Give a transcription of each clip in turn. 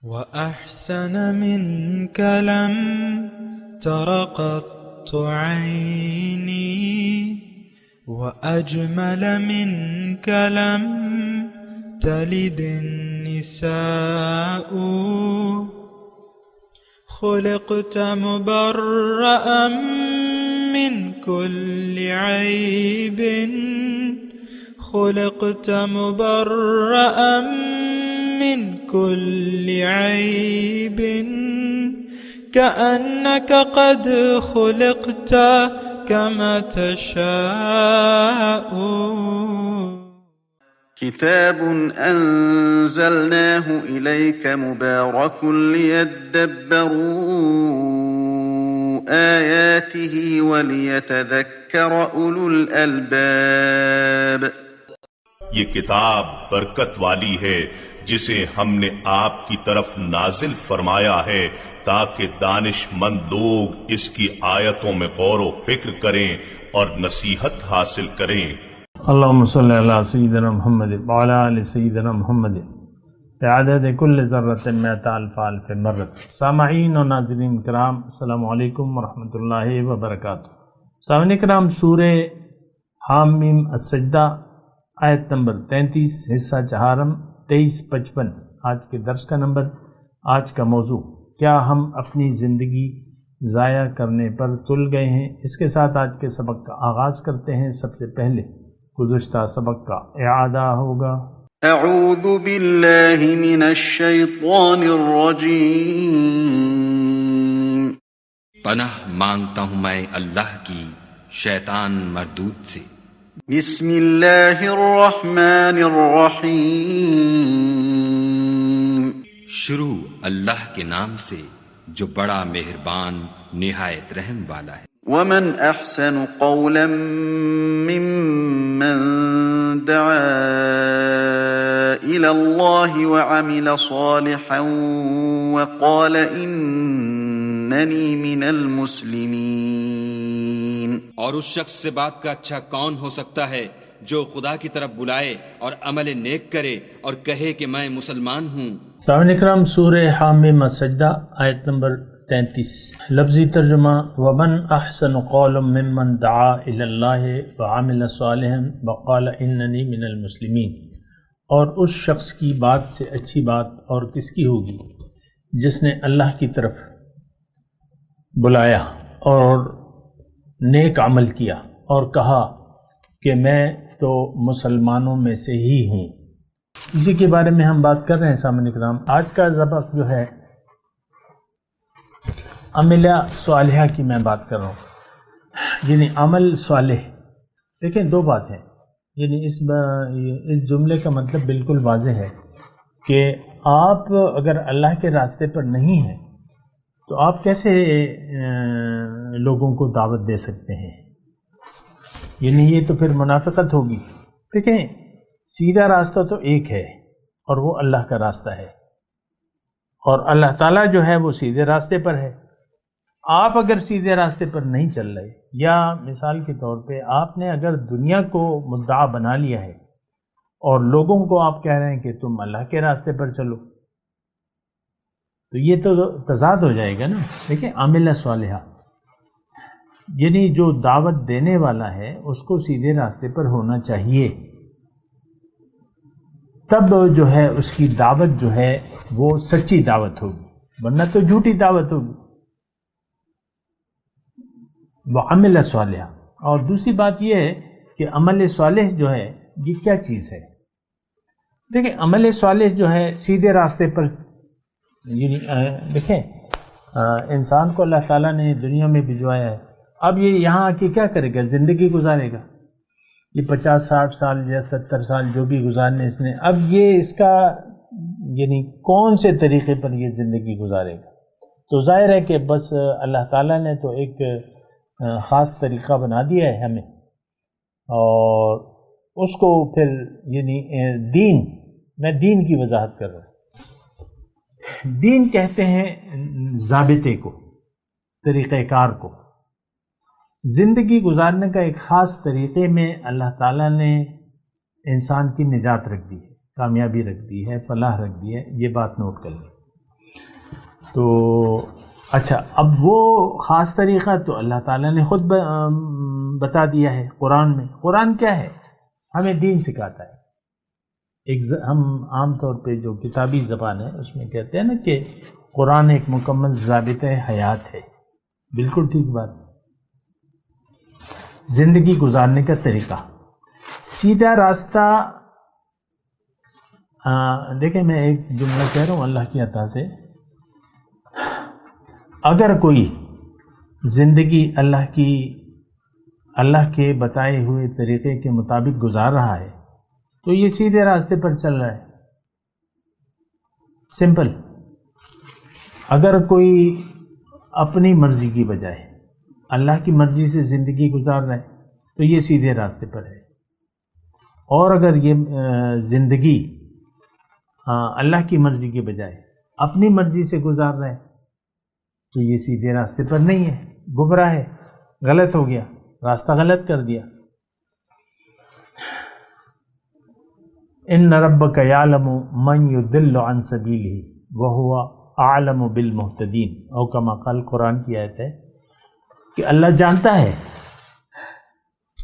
وأحسن منك لم تر قط عيني وأجمل منك لم تلد النساء خلقت مبرأ من كل عيب خلقت مبرأ من كل عيب كأنك قد خلقت كما تشاء. كتاب أنزلناه إليك مبارك ليدبروا آياته وليتذكر أولو الألباب. یہ کتاب برکت والی ہے جسے ہم نے آپ کی طرف نازل فرمایا ہے تاکہ دانش مند لوگ اس کی آیتوں میں غور و فکر کریں اور نصیحت حاصل کریں. اللهم صل على سيدنا محمد وعلى آل سيدنا محمد بعدد كل ذرة مئة ألف ألف مرة. سامعین اور ناظرین کرام، السلام علیکم ورحمۃ اللہ وبرکاتہ. سامعین کرام، سورہ حامیم السجدہ آیت نمبر 33 حصہ چہارم 23-55 آج کے درس کا نمبر. آج کا موضوع، کیا ہم اپنی زندگی ضائع کرنے پر تل گئے ہیں؟ اس کے ساتھ آج کے سبق کا آغاز کرتے ہیں. سب سے پہلے گزشتہ سبق کا اعادہ ہوگا. اعوذ باللہ من الشیطان الرجیم. پناہ مانگتا ہوں میں اللہ کی شیطان مردود سے. بسم اللہ الرحمن الرحیم. شروع اللہ کے نام سے جو بڑا مہربان نہایت رحم والا ہے. ومن احسن قولا ممن دعا الى اللہ وعمل صالحا وقال اننی من المسلمین. اور اس شخص سے بات کا اچھا کون ہو سکتا ہے جو خدا کی طرف بلائے اور عمل نیک کرے اور کہے کہ میں مسلمان ہوں. سامعین اکرام، سورہ حامیم السجدہ آیت نمبر 33. لفظی ترجمہ: ومن احسن قولا ممن دعا الی اللہ وعمل صالحا وقال اننی من المسلمین. اور اس شخص کی بات سے اچھی بات اور کس کی ہوگی جس نے اللہ کی طرف بلایا اور نیک عمل کیا اور کہا کہ میں تو مسلمانوں میں سے ہی ہوں. اسی کے بارے میں ہم بات کر رہے ہیں. سامعین اکرام، آج کا سبق جو ہے عمل صالحہ کی میں بات کر رہا ہوں، یعنی عمل صالح. دیکھیں، دو بات ہیں. یعنی اس جملے کا مطلب بالکل واضح ہے کہ آپ اگر اللہ کے راستے پر نہیں ہیں تو آپ کیسے لوگوں کو دعوت دے سکتے ہیں؟ یعنی یہ تو پھر منافقت ہوگی. دیکھیں، سیدھا راستہ تو ایک ہے اور وہ اللہ کا راستہ ہے، اور اللہ تعالیٰ جو ہے وہ سیدھے راستے پر ہے. آپ اگر سیدھے راستے پر نہیں چل رہے، یا مثال کے طور پہ آپ نے اگر دنیا کو مدعا بنا لیا ہے اور لوگوں کو آپ کہہ رہے ہیں کہ تم اللہ کے راستے پر چلو، تو یہ تو تضاد ہو جائے گا نا. دیکھیں، عمل صالحہ یعنی جو دعوت دینے والا ہے اس کو سیدھے راستے پر ہونا چاہیے، تب جو ہے اس کی دعوت جو ہے وہ سچی دعوت ہوگی، ورنہ تو جھوٹی دعوت ہوگی. وعمل صالحہ. اور دوسری بات یہ ہے کہ عمل صالح جو ہے یہ کیا چیز ہے؟ دیکھیں، عمل صالح جو ہے سیدھے راستے پر، یعنی دیکھیں انسان کو اللہ تعالیٰ نے دنیا میں بھجوایا ہے. اب یہ یہاں آ کے کیا کرے گا؟ زندگی گزارے گا. یہ 50-60 سال یا 70 سال جو بھی گزارنے اس نے، اب یہ اس کا یعنی کون سے طریقے پر یہ زندگی گزارے گا؟ تو ظاہر ہے کہ بس اللہ تعالیٰ نے تو ایک خاص طریقہ بنا دیا ہے ہمیں، اور اس کو پھر یعنی میں دین کی وضاحت کر رہا ہوں. دین کہتے ہیں ضابطے کو، طریقہ کار کو. زندگی گزارنے کا ایک خاص طریقے میں اللہ تعالیٰ نے انسان کی نجات رکھ دی ہے، کامیابی رکھ دی ہے، فلاح رکھ دی ہے. یہ بات نوٹ کر لیں. تو اچھا، اب وہ خاص طریقہ تو اللہ تعالیٰ نے خود بتا دیا ہے قرآن میں. قرآن کیا ہے؟ ہمیں دین سکھاتا ہے. ہم عام طور پہ جو کتابی زبان ہے اس میں کہتے ہیں نا کہ قرآن ایک مکمل ضابطہ حیات ہے. بالکل ٹھیک بات. زندگی گزارنے کا طریقہ، سیدھا راستہ. دیکھیں میں ایک جملہ کہہ رہا ہوں اللہ کی عطا سے. اگر کوئی زندگی اللہ کے بتائے ہوئے طریقے کے مطابق گزار رہا ہے تو یہ سیدھے راستے پر چل رہا ہے. سمپل. اگر کوئی اپنی مرضی کی بجائے اللہ کی مرضی سے زندگی گزار رہا ہے تو یہ سیدھے راستے پر ہے. اور اگر یہ زندگی اللہ کی مرضی کے بجائے اپنی مرضی سے گزار رہا ہے تو یہ سیدھے راستے پر نہیں ہے، گمراہ ہے، غلط ہو گیا، راستہ غلط کر دیا. ان ربک یعلم من یضل عن سبیلہ وہو اعلم بالمہتدین، او کما قال. قرآن کی آیت ہے کہ اللہ جانتا ہے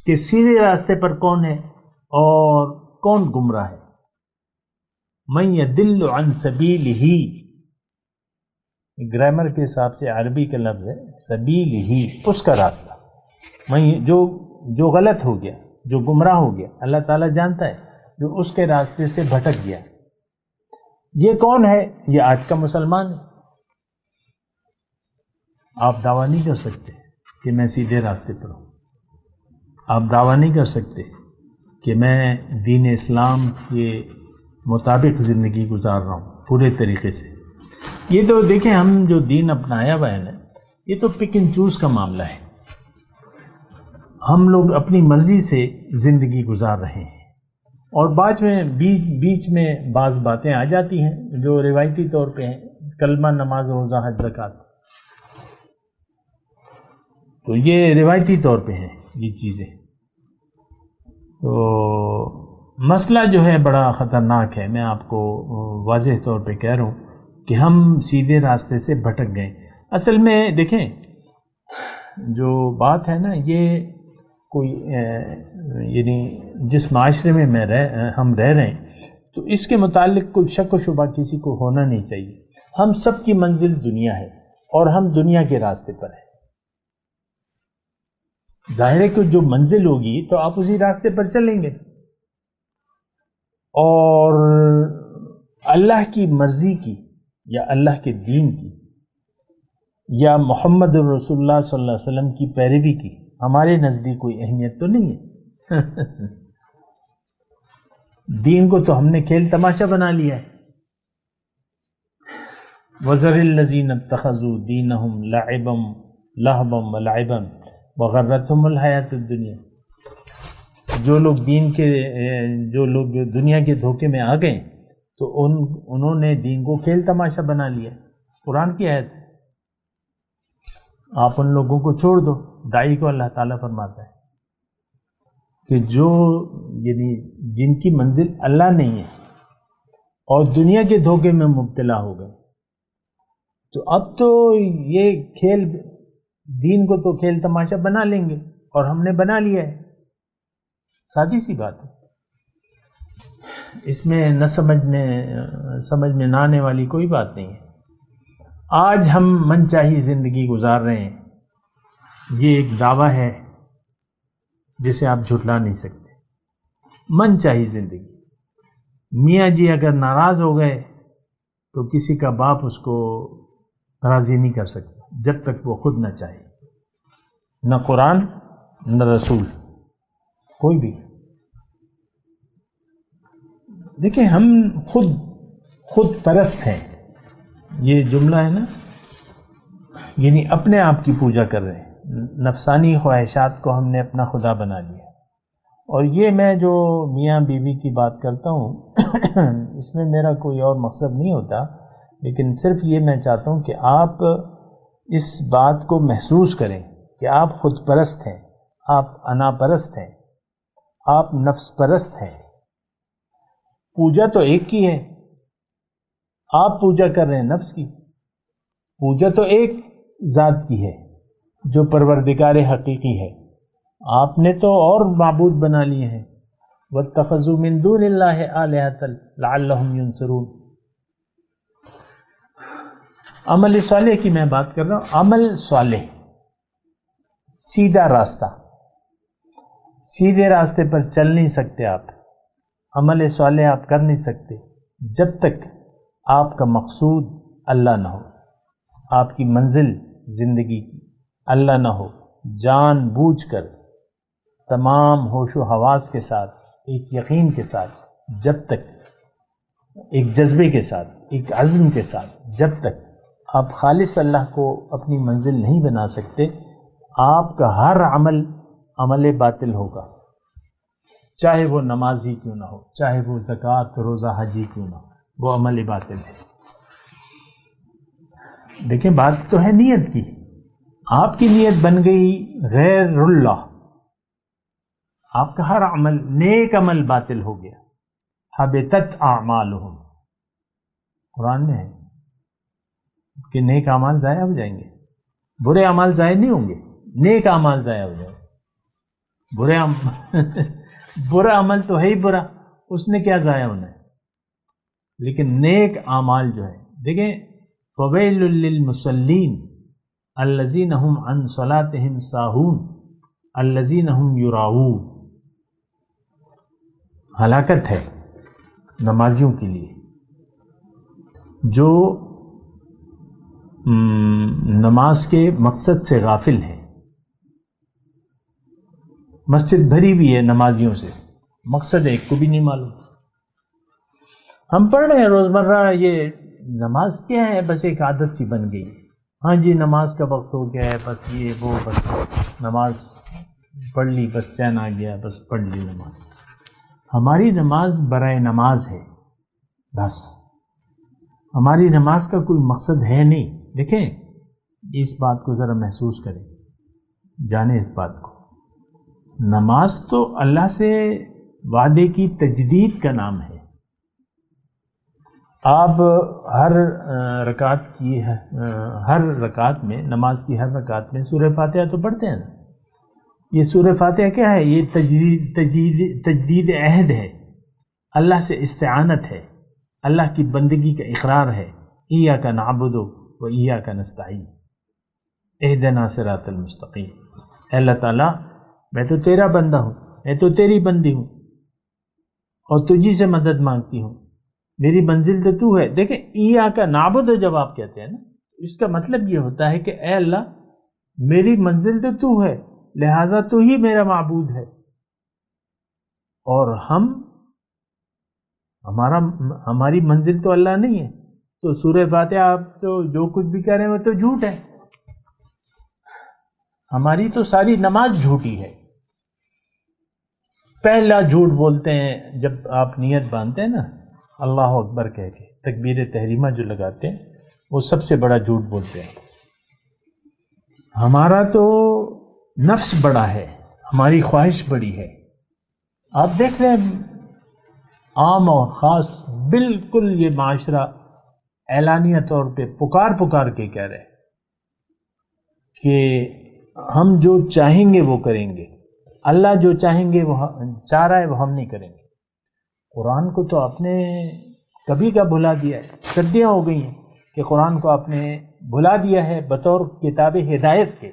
کہ سیدھے راستے پر کون ہے اور کون گمراہ ہے. من یضل عن سبیلہ، گرامر کے حساب سے عربی کا لفظ ہے سبیلہ، اس کا راستہ. جو غلط ہو گیا، جو گمراہ ہو گیا، اللہ تعالیٰ جانتا ہے، جو اس کے راستے سے بھٹک گیا. یہ کون ہے؟ یہ آج کا مسلمان ہے. آپ دعویٰ نہیں کر سکتے کہ میں سیدھے راستے پر ہوں. آپ دعویٰ نہیں کر سکتے کہ میں دین اسلام کے مطابق زندگی گزار رہا ہوں پورے طریقے سے. یہ تو دیکھیں ہم جو دین اپنایا ہوا ہے نا، یہ تو پک اینڈ چوز کا معاملہ ہے. ہم لوگ اپنی مرضی سے زندگی گزار رہے ہیں اور بیچ میں بعض باتیں آ جاتی ہیں جو روایتی طور پہ ہیں، کلمہ، نماز، روزہ، حج، زکوٰۃ. تو یہ روایتی طور پہ ہیں یہ چیزیں. تو مسئلہ جو ہے بڑا خطرناک ہے. میں آپ کو واضح طور پہ کہہ رہا ہوں کہ ہم سیدھے راستے سے بھٹک گئے. اصل میں دیکھیں جو بات ہے نا، یہ کوئی یعنی جس معاشرے میں ہم رہ رہے ہیں تو اس کے متعلق کوئی شک و شبہ کسی کو ہونا نہیں چاہیے. ہم سب کی منزل دنیا ہے اور ہم دنیا کے راستے پر ہیں. ظاہر ہے کہ جو منزل ہوگی تو آپ اسی راستے پر چلیں گے. اور اللہ کی مرضی کی یا اللہ کے دین کی یا محمد رسول اللہ صلی اللہ علیہ وسلم کی پیروی کی ہمارے نزدیک کوئی اہمیت تو نہیں ہے. دین کو تو ہم نے کھیل تماشا بنا لیا ہے. وَذَرِ الَّذِينَ اتَّخَذُوا دِينَهُمْ لَعِبًا وَلَعِبًا وَغَرَّتْهُمُ الْحَيَاةُ الدُّنْيَا. جو لوگ دنیا کے دھوکے میں آ گئے تو انہوں نے دین کو کھیل تماشا بنا لیا. قرآن کی آیت ہے. آپ ان لوگوں کو چھوڑ دو. داعی کو اللہ تعالیٰ فرماتا ہے کہ جو یعنی جن کی منزل اللہ نہیں ہے اور دنیا کے دھوکے میں مبتلا ہو گئے، تو اب تو یہ کھیل، دین کو تو کھیل تماشا بنا لیں گے اور ہم نے بنا لیا ہے. سادی سی بات ہے. اس میں نہ سمجھ میں نہ آنے والی کوئی بات نہیں ہے. آج ہم من چاہی زندگی گزار رہے ہیں، یہ ایک دعویٰ ہے جسے آپ جھٹلا نہیں سکتے. من چاہی زندگی. میاں جی اگر ناراض ہو گئے تو کسی کا باپ اس کو راضی نہیں کر سکتا جب تک وہ خود نہ چاہے. نہ قرآن نہ رسول، کوئی بھی. دیکھیں ہم خود پرست ہیں. یہ جملہ ہے نا، یعنی اپنے آپ کی پوجا کر رہے ہیں. نفسانی خواہشات کو ہم نے اپنا خدا بنا لیا. اور یہ میں جو میاں بیوی کی بات کرتا ہوں اس میں میرا کوئی اور مقصد نہیں ہوتا، لیکن صرف یہ میں چاہتا ہوں کہ آپ اس بات کو محسوس کریں کہ آپ خود پرست ہیں، آپ انا پرست ہیں، آپ نفس پرست ہیں. پوجا تو ایک کی ہے، آپ پوجا کر رہے ہیں نفس کی. پوجا تو ایک ذات کی ہے جو پروردگار حقیقی ہے، آپ نے تو اور معبود بنا لیے ہیں. وَاتَّخَذُوا مِن دُونِ اللَّهِ آلِهَةً لَعَلَّهُمْ يُنصَرُونَ. عمل صالح کی میں بات کر رہا ہوں. عمل صالح سیدھا راستہ، سیدھے راستے پر چل نہیں سکتے آپ، عمل صالح آپ کر نہیں سکتے جب تک آپ کا مقصود اللہ نہ ہو، آپ کی منزل زندگی کی اللہ نہ ہو. جان بوجھ کر تمام ہوش و حواس کے ساتھ، ایک یقین کے ساتھ، جب تک ایک جذبے کے ساتھ، ایک عزم کے ساتھ، جب تک آپ خالص اللہ کو اپنی منزل نہیں بنا سکتے، آپ کا ہر عمل عمل باطل ہوگا، چاہے وہ نماز ہی کیوں نہ ہو، چاہے وہ زکوٰۃ روزہ حج ہی کیوں نہ ہو، وہ عمل باطل ہے. دیکھیں بات تو ہے نیت کی، آپ کی نیت بن گئی غیر اللہ، آپ کا ہر عمل نیک عمل باطل ہو گیا. حبطت اعمالہم، قرآن میں ہے کہ نیک اعمال ضائع ہو جائیں گے، برے اعمال ضائع نہیں ہوں گے، نیک اعمال ضائع ہو جائیں گے. برا عمل تو ہے ہی برا، اس نے کیا ضائع ہونا ہے، لیکن نیک اعمال جو ہے، دیکھیں فویل للمصلین الذین هم عن صلاتهم ساہون الذین هم یراؤون. ہلاکت ہے نمازیوں کے لیے جو نماز کے مقصد سے غافل ہے. مسجد بھری بھی ہے نمازیوں سے، مقصد ایک کو بھی نہیں معلوم. ہم پڑھ رہے ہیں روزمرہ، یہ نماز کیا ہے، بس ایک عادت سی بن گئی. ہاں جی نماز کا وقت ہو گیا ہے، بس یہ وہ، بس نماز پڑھ لی، بس چین آ گیا، بس پڑھ لی نماز. ہماری نماز برائے نماز ہے، بس ہماری نماز کا کوئی مقصد ہے نہیں. دیکھیں اس بات کو ذرا محسوس کریں، جانیں اس بات کو. نماز تو اللہ سے وعدے کی تجدید کا نام ہے. آپ ہر رکعت میں، نماز کی ہر رکعت میں سورہ فاتحہ تو پڑھتے ہیں نا. یہ سورہ فاتحہ کیا ہے؟ یہ تجدید عہد ہے، اللہ سے استعانت ہے، اللہ کی بندگی کا اقرار ہے. ایاک نعبد و ایاک نستعین اہدنا صراط المستقیم. اے اللہ تعالیٰ میں تو تیرا بندہ ہوں، میں تو تیری بندی ہوں اور تجھی سے مدد مانگتی ہوں، میری منزل تو تو ہے. دیکھیں ایاک نعبد جب آپ کہتے ہیں نا، اس کا مطلب یہ ہوتا ہے کہ اے اللہ میری منزل تو تو ہے، لہذا تو ہی میرا معبود ہے، اور ہماری منزل تو اللہ نہیں ہے. تو سورہ فاتحہ آپ تو جو کچھ بھی کہہ رہے ہیں وہ تو جھوٹ ہے، ہماری تو ساری نماز جھوٹی ہے. پہلا جھوٹ بولتے ہیں جب آپ نیت باندھتے ہیں نا، اللہ اکبر کہہ کے تکبیر تحریمہ جو لگاتے ہیں، وہ سب سے بڑا جھوٹ بولتے ہیں. ہمارا تو نفس بڑا ہے، ہماری خواہش بڑی ہے. آپ دیکھ لیں عام اور خاص بالکل یہ معاشرہ اعلانیہ طور پہ پکار کے کہہ رہے کہ ہم جو چاہیں گے وہ کریں گے، اللہ جو چاہیں گے وہ چاہ رہا ہے وہ ہم نہیں کریں گے. قرآن کو تو آپ نے کبھی کا بھلا دیا ہے، صدیاں ہو گئی ہیں کہ قرآن کو آپ نے بھلا دیا ہے بطور کتاب ہدایت کے.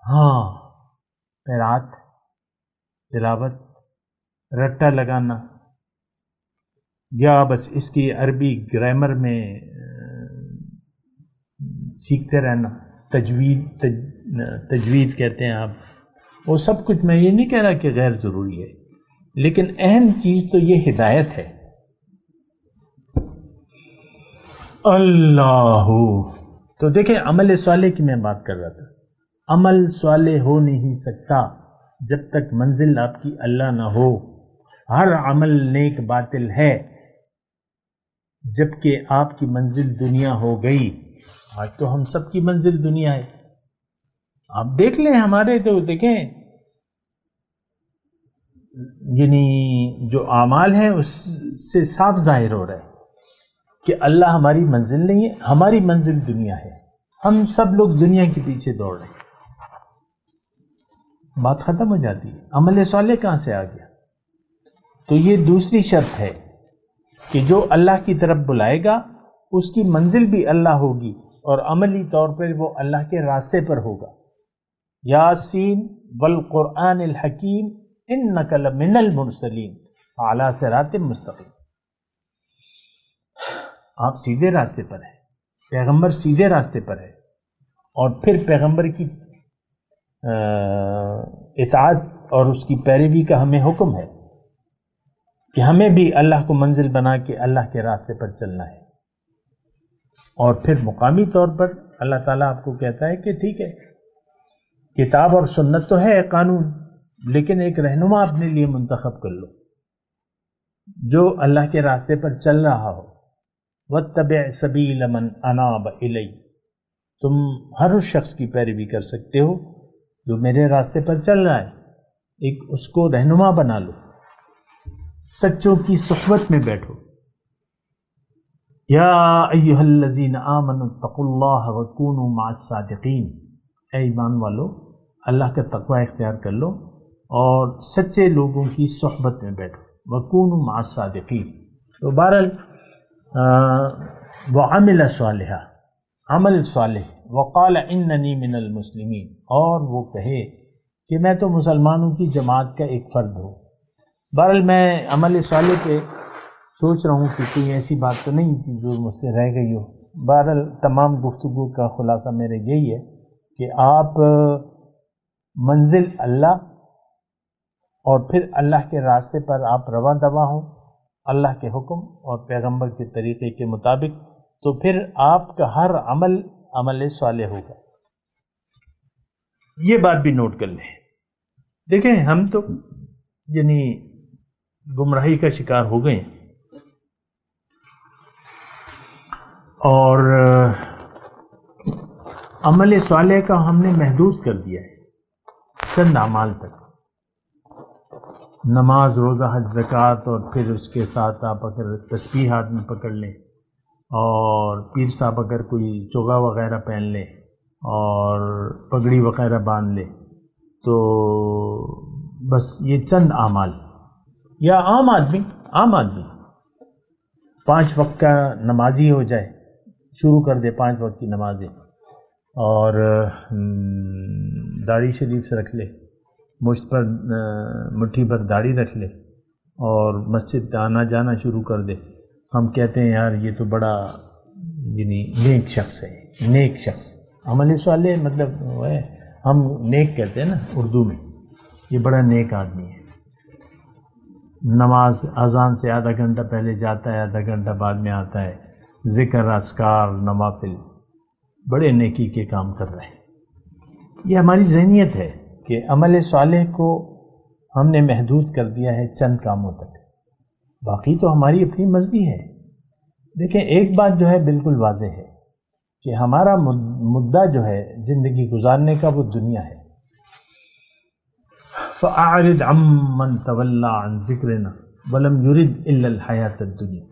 ہاں قرات، تلاوت، رٹا لگانا یا بس اس کی عربی گرامر میں سیکھتے رہنا، تجوید کہتے ہیں آپ، وہ سب کچھ. میں یہ نہیں کہہ رہا کہ غیر ضروری ہے، لیکن اہم چیز تو یہ ہدایت ہے. اللہ تو دیکھیں عمل صالح کی میں بات کر رہا تھا. عمل صالح ہو نہیں سکتا جب تک منزل آپ کی اللہ نہ ہو. ہر عمل نیک باطل ہے جبکہ آپ کی منزل دنیا ہو گئی. آج تو ہم سب کی منزل دنیا ہے. آپ دیکھ لیں ہمارے تو دیکھیں یعنی جو اعمال ہیں اس سے صاف ظاہر ہو رہا ہے کہ اللہ ہماری منزل نہیں ہے، ہماری منزل دنیا ہے، ہم سب لوگ دنیا کے پیچھے دوڑ رہے ہیں، بات ختم ہو جاتی ہے۔ عمل صالح کہاں سے آ گیا؟ تو یہ دوسری شرط ہے کہ جو اللہ کی طرف بلائے گا اس کی منزل بھی اللہ ہوگی، اور عملی طور پر وہ اللہ کے راستے پر ہوگا۔ یاسین والقرآن الحکیم انک لمن المرسلین علی صراط مستقیم، آپ سیدھے راستے پر ہیں، پیغمبر سیدھے راستے پر ہے، اور پھر پیغمبر کی اطاعت اور اس کی پیروی کا ہمیں حکم ہے کہ ہمیں بھی اللہ کو منزل بنا کے اللہ کے راستے پر چلنا ہے۔ اور پھر مقامی طور پر اللہ تعالیٰ آپ کو کہتا ہے کہ ٹھیک ہے، کتاب اور سنت تو ہے قانون، لیکن ایک رہنما اپنے لیے منتخب کر لو جو اللہ کے راستے پر چل رہا ہو۔ وَاتَّبِعْ سَبِيلَ مَنْ أَنَابَ إِلَيَّ، تم ہر اس شخص کی پیروی کر سکتے ہو جو میرے راستے پر چل رہا ہے، ایک اس کو رہنما بنا لو، سچوں کی صحبت میں بیٹھو۔ یا ایھا الذین آمنوا اتقوا اللہ وکونوا مع الصادقین، اے ایمان والو اللہ کا تقوی اختیار کر لو اور سچے لوگوں کی صحبت میں بیٹھو، وکونوا مع الصادقین۔ تو بہرحال وعمل صالحا، عمل صالح، وقال اننی من المسلمین، اور وہ کہے کہ میں تو مسلمانوں کی جماعت کا ایک فرد ہوں۔ بہرحال میں عمل صالح پہ سوچ رہا ہوں کہ کوئی ایسی بات تو نہیں جو مجھ سے رہ گئی ہو۔ بہرحال تمام گفتگو کا خلاصہ میرا یہی ہے کہ آپ منزل اللہ اور پھر اللہ کے راستے پر آپ رواں دواں ہوں اللہ کے حکم اور پیغمبر کے طریقے کے مطابق، تو پھر آپ کا ہر عمل عمل صالح ہوگا۔ یہ بات بھی نوٹ کر لیں۔ دیکھیں ہم تو یعنی گمراہی کا شکار ہو گئے ہیں، اور عمل صالح کا ہم نے محدود کر دیا ہے چند اعمال تک، نماز، روزہ، حج، زکوٰۃ، اور پھر اس کے ساتھ آپ اگر تسبیح ہاتھ میں پکڑ لیں، اور پیر صاحب اگر کوئی چوغا وغیرہ پہن لیں اور پگڑی وغیرہ باندھ لیں، تو بس یہ چند اعمال، یا عام آدمی 5 وقت کا نمازی ہو جائے، شروع کر دے 5 وقت کی نمازیں، اور داڑھی شریف سے رکھ لے، مشت پر مٹھی بھر داڑھی رکھ لے اور مسجد آنا جانا شروع کر دے۔ ہم کہتے ہیں یار یہ تو بڑا یعنی نیک شخص ہے، نیک شخص، عمل صالح مطلب وہ ہے، ہم نیک کہتے ہیں نا اردو میں، یہ بڑا نیک آدمی ہے، نماز اذان سے آدھا گھنٹہ پہلے جاتا ہے، آدھا گھنٹہ بعد میں آتا ہے، ذکر، اذکار، نوافل، بڑے نیکی کے کام کر رہے ہیں۔ یہ ہماری ذہنیت ہے کہ عمل صالح کو ہم نے محدود کر دیا ہے چند کاموں تک، باقی تو ہماری اپنی مرضی ہے۔ دیکھیں ایک بات جو ہے بالکل واضح ہے کہ ہمارا مدعا جو ہے زندگی گزارنے کا وہ دنیا ہے۔ فَأَعْرِضْ عَمَّنْ تَوَلَّى عَنْ ذِكْرِنَا وَلَمْ يُرِدْ إِلَّا الْحَيَاةَ الدُّنْيَا،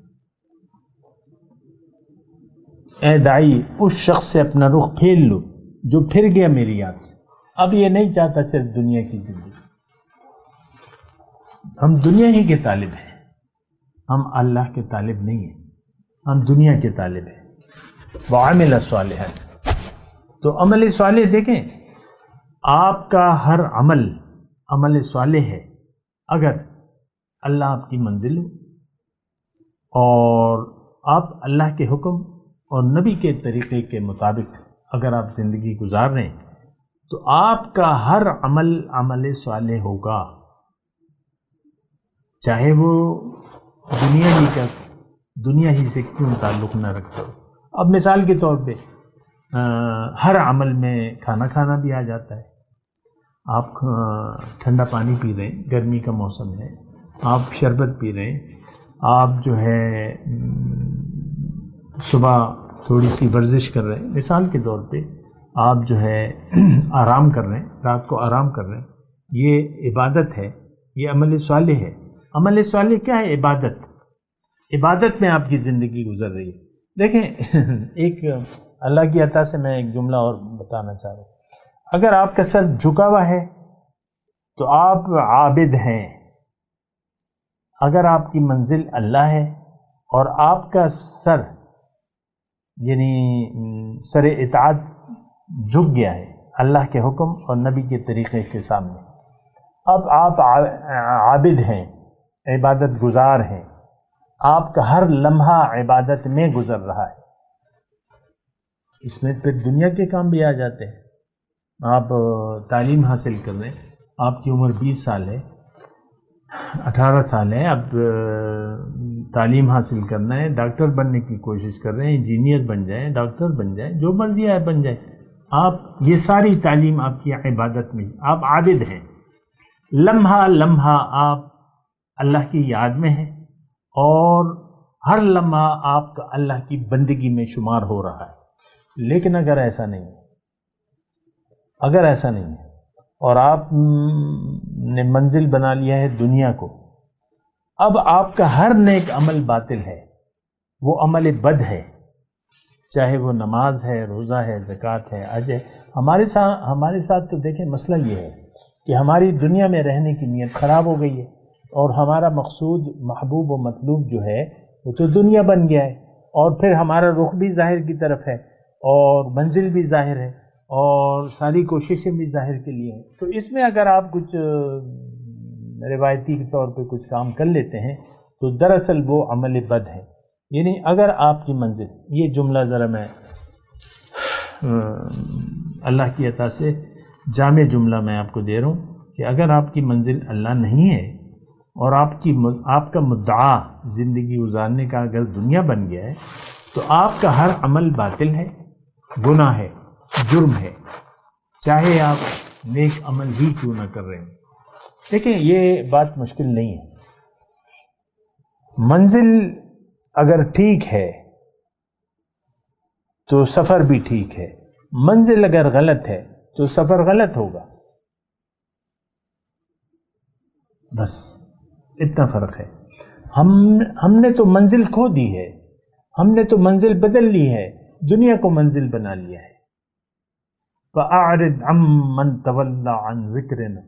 اے دائی اس شخص سے اپنا رخ پھیر لو جو پھر گیا میری یاد سے، اب یہ نہیں چاہتا صرف دنیا کی زندگی۔ ہم دنیا ہی کے طالب ہیں، ہم اللہ کے طالب نہیں ہیں، ہم دنیا کے طالب ہیں۔ وَعَمِلَ صَالِحًا، تو عمل صالح دیکھیں، آپ کا ہر عمل عمل صالح ہے اگر اللہ آپ کی منزل ہو اور آپ اللہ کے حکم اور نبی کے طریقے کے مطابق اگر آپ زندگی گزار رہے ہیں تو آپ کا ہر عمل عمل صالح ہوگا، چاہے وہ دنیا ہی سے کیوں تعلق نہ رکھتا ہو۔ اب مثال کے طور پہ ہر عمل میں کھانا کھانا بھی آ جاتا ہے۔ آپ ٹھنڈا پانی پی رہے ہیں، گرمی کا موسم ہے، آپ شربت پی رہے ہیں، آپ جو ہے صبح تھوڑی سی ورزش کر رہے ہیں، مثال کے طور پہ آپ جو ہے آرام کر رہے ہیں، رات کو آرام کر رہے ہیں، یہ عبادت ہے، یہ عمل صالح ہے۔ عمل صالح کیا ہے؟ عبادت میں آپ کی زندگی گزر رہی ہے۔ دیکھیں ایک اللہ کی عطا سے میں ایک جملہ اور بتانا چاہ رہا ہوں. اگر آپ کا سر جھکا ہوا ہے تو آپ عابد ہیں. اگر آپ کی منزل اللہ ہے اور آپ کا سر یعنی سر اطاعت جھک گیا ہے اللہ کے حکم اور نبی کے طریقے کے سامنے، اب آپ عابد ہیں، عبادت گزار ہیں، آپ کا ہر لمحہ عبادت میں گزر رہا ہے. اس میں پھر دنیا کے کام بھی آ جاتے ہیں. آپ تعلیم حاصل کر رہے ہیں، آپ کی عمر 20 سال ہے، 18 سال ہے، اب تعلیم حاصل کرنا ہے، ڈاکٹر بننے کی کوشش کر رہے ہیں، انجینئر بن جائیں، ڈاکٹر بن جائیں، جو مرضی ہے بن جائیں. آپ یہ ساری تعلیم آپ کی عبادت میں، آپ عابد ہیں. لمحہ لمحہ آپ اللہ کی یاد میں ہیں اور ہر لمحہ آپ کا اللہ کی بندگی میں شمار ہو رہا ہے. لیکن اگر ایسا نہیں ہے، اگر ایسا نہیں ہے اور آپ نے منزل بنا لیا ہے دنیا کو، اب آپ کا ہر نیک عمل باطل ہے، وہ عمل بد ہے، چاہے وہ نماز ہے، روزہ ہے، زکوٰۃ ہے، حج ہے. ہمارے ساتھ تو دیکھیں مسئلہ یہ ہے کہ ہماری دنیا میں رہنے کی نیت خراب ہو گئی ہے اور ہمارا مقصود محبوب و مطلوب جو ہے وہ تو دنیا بن گیا ہے، اور پھر ہمارا رخ بھی ظاہر کی طرف ہے اور منزل بھی ظاہر ہے اور ساری کوششیں بھی ظاہر کے لیے ہیں. تو اس میں اگر آپ کچھ روایتی کے طور پہ کچھ کام کر لیتے ہیں تو دراصل وہ عمل بد ہے. یعنی اگر آپ کی منزل، یہ جملہ ذرا میں اللہ کی عطا سے جامع جملہ میں آپ کو دے رہا ہوں کہ اگر آپ کی منزل اللہ نہیں ہے اور آپ کا مدعا زندگی گزارنے کا اگر دنیا بن گیا ہے تو آپ کا ہر عمل باطل ہے، گناہ ہے، جرم ہے، چاہے آپ نیک عمل ہی کیوں نہ کر رہے ہیں. دیکھیں یہ بات مشکل نہیں ہے. منزل اگر ٹھیک ہے تو سفر بھی ٹھیک ہے، منزل اگر غلط ہے تو سفر غلط ہوگا. بس اتنا فرق ہے. ہم نے تو منزل کھو دی ہے، ہم نے تو منزل بدل لی ہے، دنیا کو منزل بنا لیا ہے. فَأَعْرِضْ عَمَّنْ تَوَلَّى عَنْ ذِكْرِنَا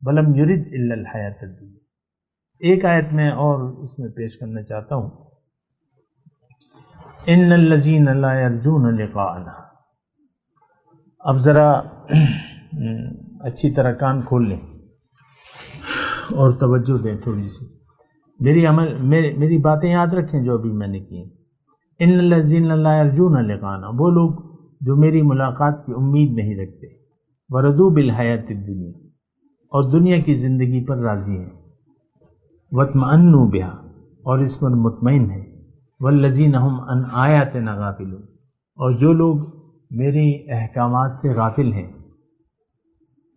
وَلَمْ يُرِدْ إِلَّا الْحَيَاةَ الدُّنْيَا. ایک آیت میں اور اس میں پیش کرنا چاہتا ہوں، إِنَّ الَّذِينَ لَا يَرْجُونَ لِقَاءَنَا. اب ذرا اچھی طرح کان کھول لیں اور توجہ دیں تھوڑی سی. میری باتیں یاد رکھیں جو ابھی میں نے کی. ان الذین لا یرجون لقاءنا، وہ لوگ جو میری ملاقات کی امید نہیں رکھتے. وردوا بالحیات الدنیا، اور دنیا کی زندگی پر راضی ہیں. واطمأنوا بها، اور اس پر مطمئن ہیں. والذین هم عن آیاتنا غافلون، اور جو لوگ میری احکامات سے غافل ہیں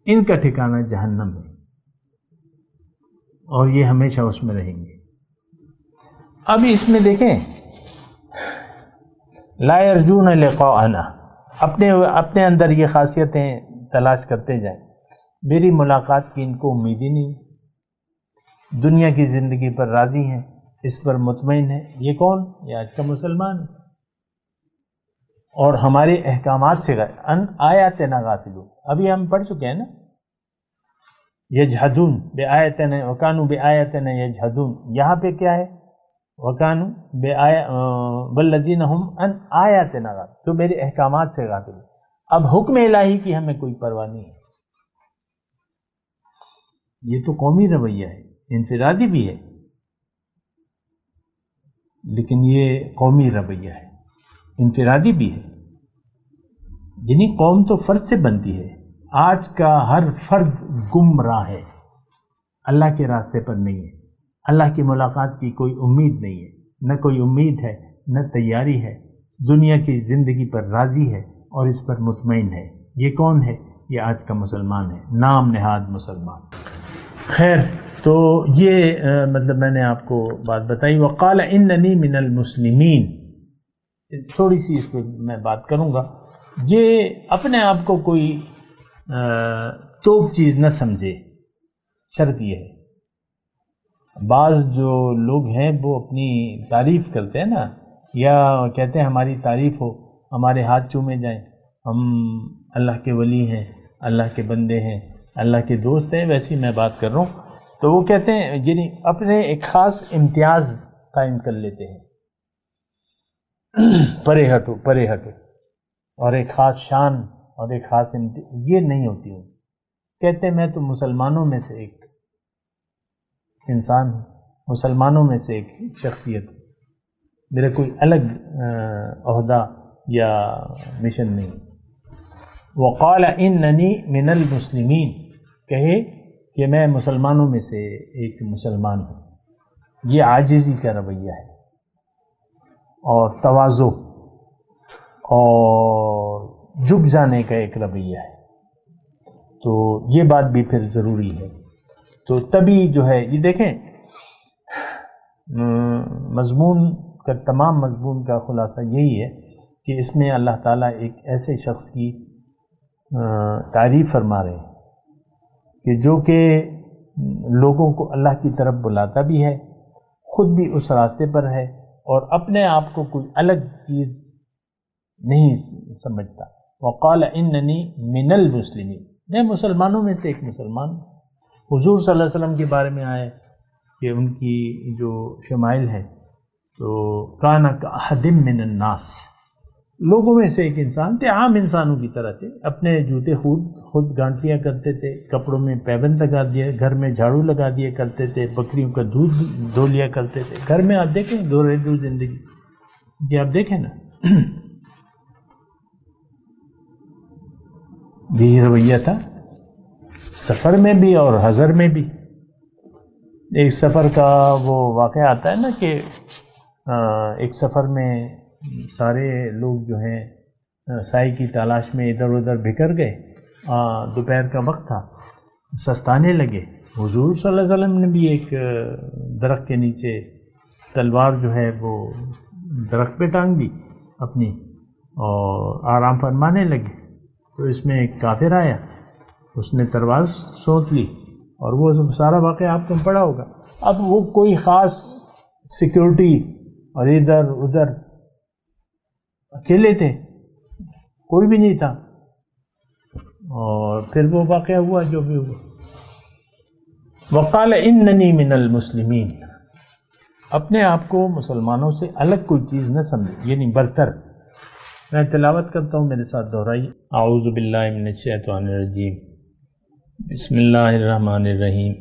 ان کا ٹھکانہ جہنم ہے اور یہ ہمیشہ اس میں رہیں گے. اب اس میں دیکھیں، لا یرجون لقاءنا، اپنے اندر یہ خاصیتیں تلاش کرتے جائیں. میری ملاقات کی ان کو امید ہی نہیں، دنیا کی زندگی پر راضی ہیں، اس پر مطمئن ہیں. یہ کون؟ یہ آج کا مسلمان ہے. اور ہمارے احکامات سے ان آیاتنا غافلون، ابھی ہم پڑھ چکے ہیں نا، یجحدون بآیاتنا وکانوا بآیاتنا یجحدون. یہاں پہ کیا ہے؟ وکانوا والذین هم عن آیاتنا غافلون، جو میرے احکامات سے غافل ہیں. اب حکم الہی کی ہمیں کوئی پرواہ نہیں ہے. یہ تو قومی رویہ ہے، انفرادی بھی ہے، لیکن یہ قومی رویہ ہے، انفرادی بھی ہے. یعنی قوم تو فرد سے بنتی ہے. آج کا ہر فرد گمراہ ہے، اللہ کے راستے پر نہیں ہے. اللہ کی ملاقات کی کوئی امید نہیں ہے، نہ کوئی امید ہے، نہ تیاری ہے. دنیا کی زندگی پر راضی ہے اور اس پر مطمئن ہے. یہ کون ہے؟ یہ آج کا مسلمان ہے، نام نہاد مسلمان. خیر، تو یہ مطلب میں نے آپ کو بات بتائی. وقال اننی من المسلمین. تھوڑی سی اس پہ میں بات کروں گا. یہ اپنے آپ کو کوئی توپ چیز نہ سمجھے. شرط یہ ہے، بعض جو لوگ ہیں وہ اپنی تعریف کرتے ہیں نا یا کہتے ہیں ہماری تعریف ہو، ہمارے ہاتھ چومے جائیں، ہم اللہ کے ولی ہیں، اللہ کے بندے ہیں، اللہ کے دوست ہیں، ویسی میں بات کر رہا ہوں. تو وہ کہتے ہیں یعنی اپنے ایک خاص امتیاز قائم کر لیتے ہیں، پرے ہٹو اور ایک خاص شان اور ایک خاص یہ نہیں ہوتی ہوں. کہتے ہیں میں تو مسلمانوں میں سے ایک انسان ہوں، مسلمانوں میں سے ایک شخصیت ہوں، میرا کوئی الگ عہدہ یا مشن نہیں. وقال اننی من المسلمین، کہے کہ میں مسلمانوں میں سے ایک مسلمان ہوں. یہ عاجزی کا رویہ ہے اور تواضع اور جھک جانے کا ایک رویہ ہے. تو یہ بات بھی پھر ضروری ہے. تو تبھی جو ہے یہ دیکھیں تمام مضمون کا خلاصہ یہی ہے کہ اس میں اللہ تعالیٰ ایک ایسے شخص کی تعریف فرما رہے ہیں کہ جو کہ لوگوں کو اللہ کی طرف بلاتا بھی ہے، خود بھی اس راستے پر ہے اور اپنے آپ کو کوئی الگ چیز نہیں سمجھتا. وقال اننی من المسلمین، میں مسلمانوں میں سے ایک مسلمان ہوں. حضور صلی اللہ علیہ وسلم کے بارے میں آئے کہ ان کی جو شمائل ہے تو کان کاحد من الناس، لوگوں میں سے ایک انسان تھے، عام انسانوں کی طرح تھے. اپنے جوتے خود گانٹ لیا کرتے تھے، کپڑوں میں پیبند لگا دیا، گھر میں جھاڑو لگا دیا کرتے تھے، بکریوں کا دودھ دھو لیا کرتے تھے. گھر میں آپ دیکھیں دو گھریلو زندگی یہ آپ دیکھیں نا، یہی رویہ تھا سفر میں بھی اور حضر میں بھی. ایک سفر کا وہ واقعہ آتا ہے نا کہ ایک سفر میں سارے لوگ جو ہیں سائے کی تلاش میں ادھر ادھر بکھر گئے. دوپہر کا وقت تھا، سستانے لگے. حضور صلی اللہ علیہ وسلم نے بھی ایک درخت کے نیچے تلوار جو ہے وہ درخت پہ ٹانگ دی اپنی اور آرام فرمانے لگے. تو اس میں ایک کافر آیا، اس نے تلوار سونت لی اور وہ سارا واقعہ آپ کو پڑھا ہوگا. اب وہ کوئی خاص سیکیورٹی اور ادھر ادھر اکیلے تھے، کوئی بھی نہیں تھا. اور پھر وہ واقعہ ہوا جو بھی ہوا. وقال اننی من المسلمین، اپنے آپ کو مسلمانوں سے الگ کوئی چیز نہ سمجھے، یعنی برتر. میں تلاوت کرتا ہوں، میرے ساتھ دہرائیے. اعوذ باللہ من الشیطان الرجیم، بسم اللہ الرحمن الرحیم.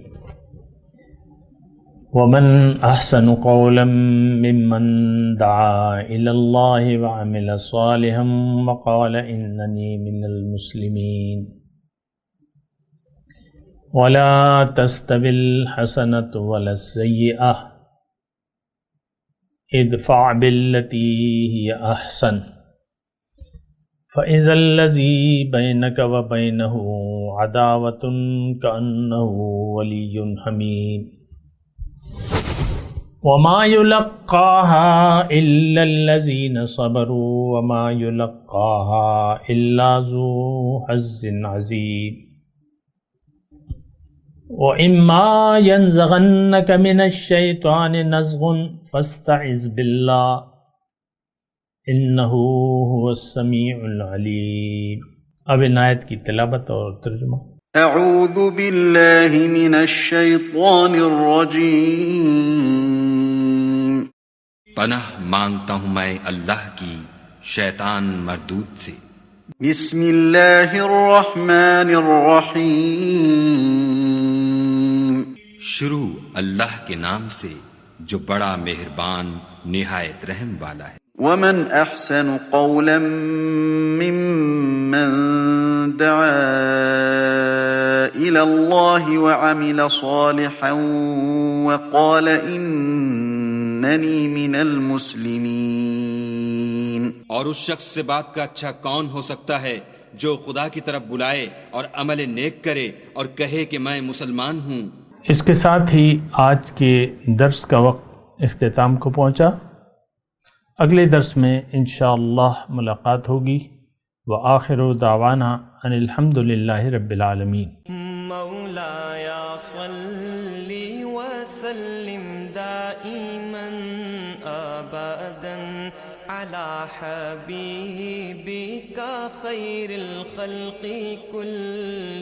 ومن احسن قولا ممن دعا الى اللہ وعمل صالحا وقال اننی من المسلمین. ولا تستوی الحسنة ولا السیئة ادفع بالتی ہی احسن فإذا الذی بینک وبینہ عداوۃ کأنہ ولی حمیم. وما يلقاها إلا الذين صبروا وما يلقاها إلا ذو حظ عظيم. وإما ينزغنك من الشيطان نزغ فاستعذ بالله إنه هو السميع العليم. اب ان آیت کی تلاوت اور ترجمہ. اعوذ باللہ من الشیطان الرجیم. پناہ مانگتا ہوں میں اللہ کی شیطان مردود سے. بسم اللہ الرحمن الرحیم. شروع اللہ کے نام سے جو بڑا مہربان نہایت رحم والا ہے. ومن احسن قولا ممن دعا الى اللہ وعمل صالحا وقال اننی من المسلمین. اور اس شخص سے بات کا اچھا کون ہو سکتا ہے جو خدا کی طرف بلائے اور عمل نیک کرے اور کہے کہ میں مسلمان ہوں. اس کے ساتھ ہی آج کے درس کا وقت اختتام کو پہنچا. اگلے درس میں انشاءاللہ ملاقات ہوگی. وآخر دعوانا ان الحمد للہ رب العالمین. مولایا صلی وسلم دائما ابدا على حبيبك خير الخلق كلهم